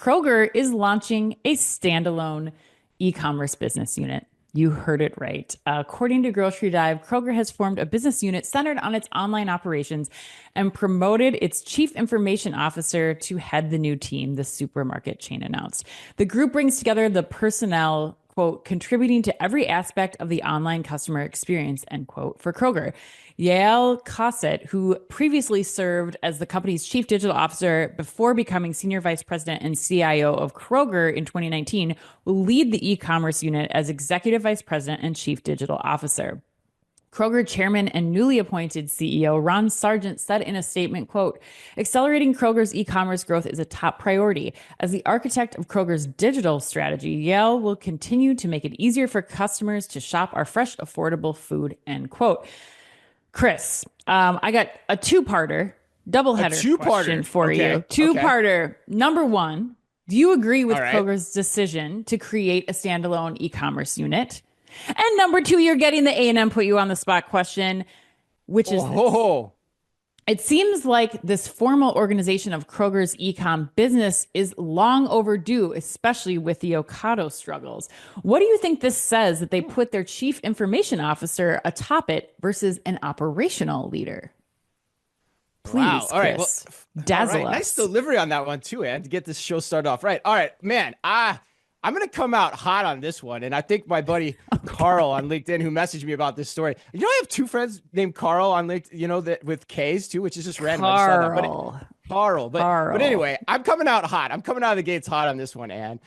Kroger is launching a standalone e-commerce business unit. You heard it right. According to Grocery Dive, Kroger has formed a business unit centered on its online operations and promoted its chief information officer to head the new team, the supermarket chain announced. The group brings together the personnel, quote, contributing to every aspect of the online customer experience, end quote, for Kroger. Yael Cosset, who previously served as the company's chief digital officer before becoming senior vice president and CIO of Kroger in 2019, will lead the e-commerce unit as executive vice president and chief digital officer. Kroger chairman and newly appointed CEO Ron Sargent said in a statement, quote, accelerating Kroger's e-commerce growth is a top priority. As the architect of Kroger's digital strategy, Yael will continue to make it easier for customers to shop our fresh, affordable food, end quote. Chris, I got a doubleheader question for you. Two-parter. Number one, do you agree with Kroger's decision to create a standalone e-commerce unit? And number two, you're getting the A&M put you on the spot question, which is this. It seems like this formal organization of Kroger's e-com business is long overdue, especially with the Ocado struggles. What do you think this says that they put their chief information officer atop it versus an operational leader? Please, wow. All right. Chris, Well, dazzle us. Nice delivery on that one too, Ann, to get this show started off right. All right, man. I'm going to come out hot on this one. And I think my buddy Carl on LinkedIn, who messaged me about this story. You know, I have two friends named Carl on LinkedIn, you know, that with K's too, which is just random. Carl. But anyway, I'm coming out hot. I'm coming out of the gates hot on this one, Ann.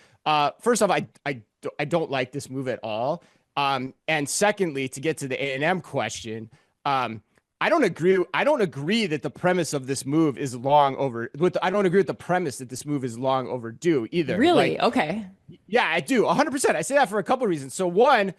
First off, I don't like this move at all. And secondly, to get to the A&M question, I don't agree that the premise of this move is long over. I don't agree with the premise that this move is long overdue either. Really? Okay. Yeah, I do. 100%. I say that for a couple of reasons. So one,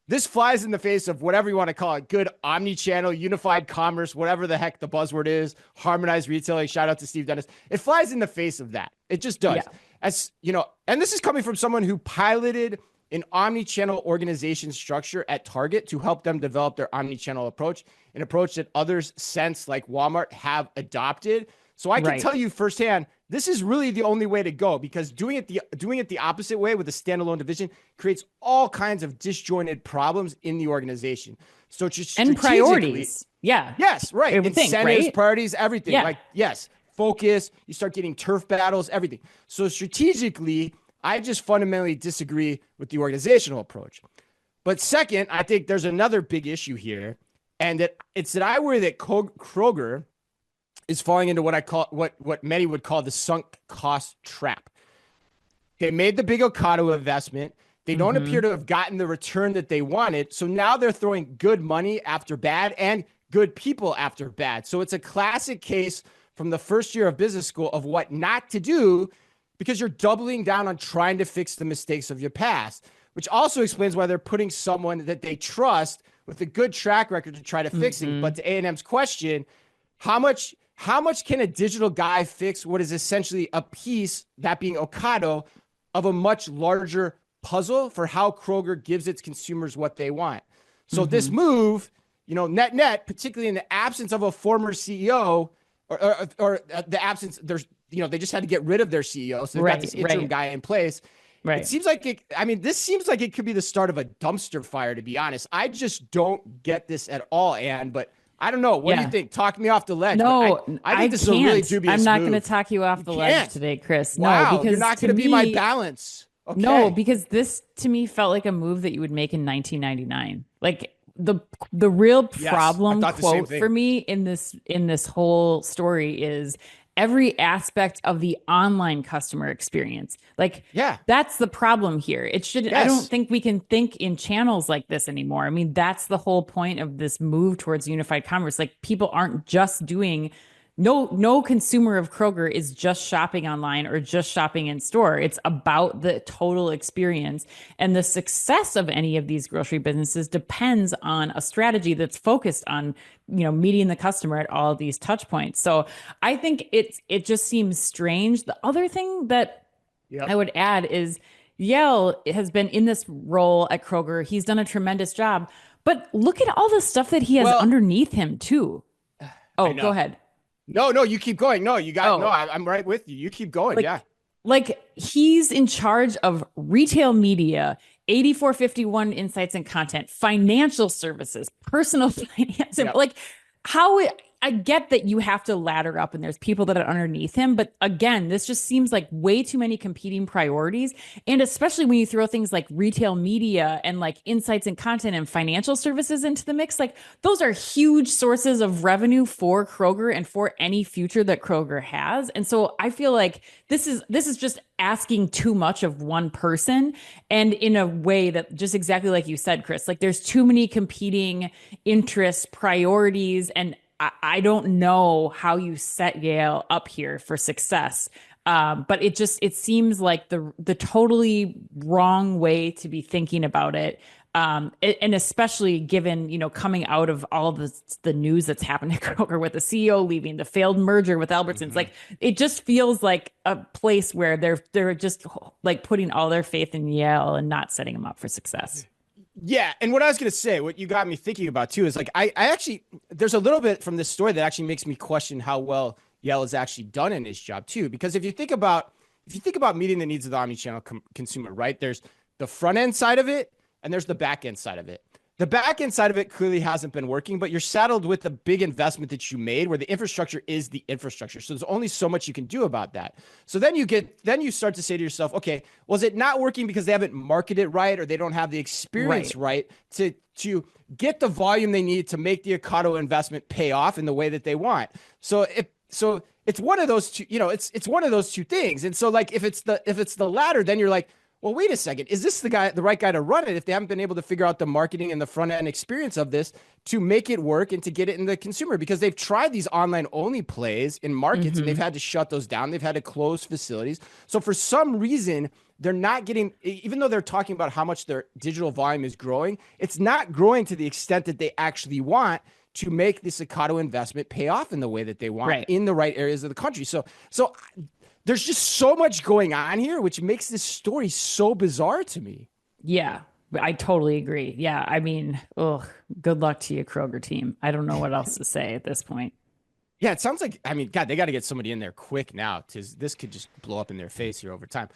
this flies in the face of whatever you want to call it, good omnichannel, unified commerce, whatever the heck the buzzword is, harmonized retailing. Shout out to Steve Dennis. It flies in the face of that. It just does. Yeah. As you know, and this is coming from someone who piloted an omnichannel organization structure at Target to help them develop their omnichannel approach, an approach that others since, like Walmart, have adopted. So I can tell you firsthand, this is really the only way to go, because doing it the opposite way with a standalone division creates all kinds of disjointed problems in the organization. So just and priorities. Yeah. Yes. Right. Incentives, priorities, everything. Yeah. Like, yes, focus, you start getting turf battles, everything. So strategically, I just fundamentally disagree with the organizational approach. But second, I think there's another big issue here, and that I worry that Kroger is falling into what many would call the sunk cost trap. They made the big Ocado investment. They don't appear to have gotten the return that they wanted. So now they're throwing good money after bad and good people after bad. So it's a classic case from the first year of business school of what not to do, because you're doubling down on trying to fix the mistakes of your past, which also explains why they're putting someone that they trust with a good track record to try to fix it. But to A&M's question, how much can a digital guy fix what is essentially a piece, that being Ocado, of a much larger puzzle for how Kroger gives its consumers what they want? So this move, you know, net, particularly in the absence of a former CEO or the absence, they just had to get rid of their CEO. So they've got this interim guy in place. Right. It seems like this seems like it could be the start of a dumpster fire, to be honest. I just don't get this at all, Ann, but I don't know. What do you think? Talk me off the ledge. No, I think this is a really dubious I'm not move. going to talk you off the ledge today, Chris. Wow, no, because you're not going to be my balance. Okay. No, because this to me felt like a move that you would make in 1999. Like the real problem quote for me in this whole story is every aspect of the online customer experience. Like, that's the problem here. It should, I don't think we can think in channels like this anymore. I mean, that's the whole point of this move towards unified commerce. Like, people aren't just doing, no consumer of Kroger is just shopping online or just shopping in store. It's about the total experience. And the success of any of these grocery businesses depends on a strategy that's focused on, meeting the customer at all of these touch points. So I think it just seems strange. The other thing that I would add is Yael has been in this role at Kroger. He's done a tremendous job, but look at all the stuff that he has underneath him too. Oh, go ahead. No, you keep going. No, you got, I'm right with you. You keep going. Like he's in charge of retail media, 8451 insights and content, financial services, personal finance, and Yep. like how I get that you have to ladder up and there's people that are underneath him, but again, this just seems like way too many competing priorities. And especially when you throw things like retail media and like insights and content and financial services into the mix, like those are huge sources of revenue for Kroger and for any future that Kroger has. And so I feel like this is just asking too much of one person, and in a way that just exactly like you said, Chris, like there's too many competing interests, priorities, and I don't know how you set Yale up here for success. But it seems like the totally wrong way to be thinking about it. And especially given, coming out of all the news that's happened at Kroger with the CEO leaving, the failed merger with Albertsons, Mhm. like it just feels like a place where they're just like putting all their faith in Yale and not setting him up for success. Yeah, and what I was gonna say, what you got me thinking about too, is like I actually there's a little bit from this story that actually makes me question how well Yael has actually done in his job too. Because if you think about meeting the needs of the omnichannel consumer, right? There's the front end side of it, and there's the back end side of it. The back end side of it clearly hasn't been working, but you're saddled with the big investment that you made where the infrastructure is the infrastructure. So there's only so much you can do about that. So then you start to say to yourself, okay, was it not working because they haven't marketed right or they don't have the experience Right. right to get the volume they need to make the Ocado investment pay off in the way that they want? So it's one of those two, it's one of those two things. And so like if it's the latter, then you're like, well, wait a second. Is this the right guy to run it if they haven't been able to figure out the marketing and the front end experience of this to make it work and to get it in the consumer? Because they've tried these online only plays in markets and they've Hmm. had to shut those down. They've had to close facilities. So for some reason, they're not getting, even though they're talking about how much their digital volume is growing, it's not growing to the extent that they actually want to make this Ocado investment pay off in the way that they want Right. in the right areas of the country. So there's just so much going on here, which makes this story so bizarre to me. Yeah, I totally agree. Yeah, I mean, ugh, good luck to you, Kroger team. I don't know what else to say at this point. Yeah, it sounds like, I mean, God, they got to get somebody in there quick now because this could just blow up in their face here over time.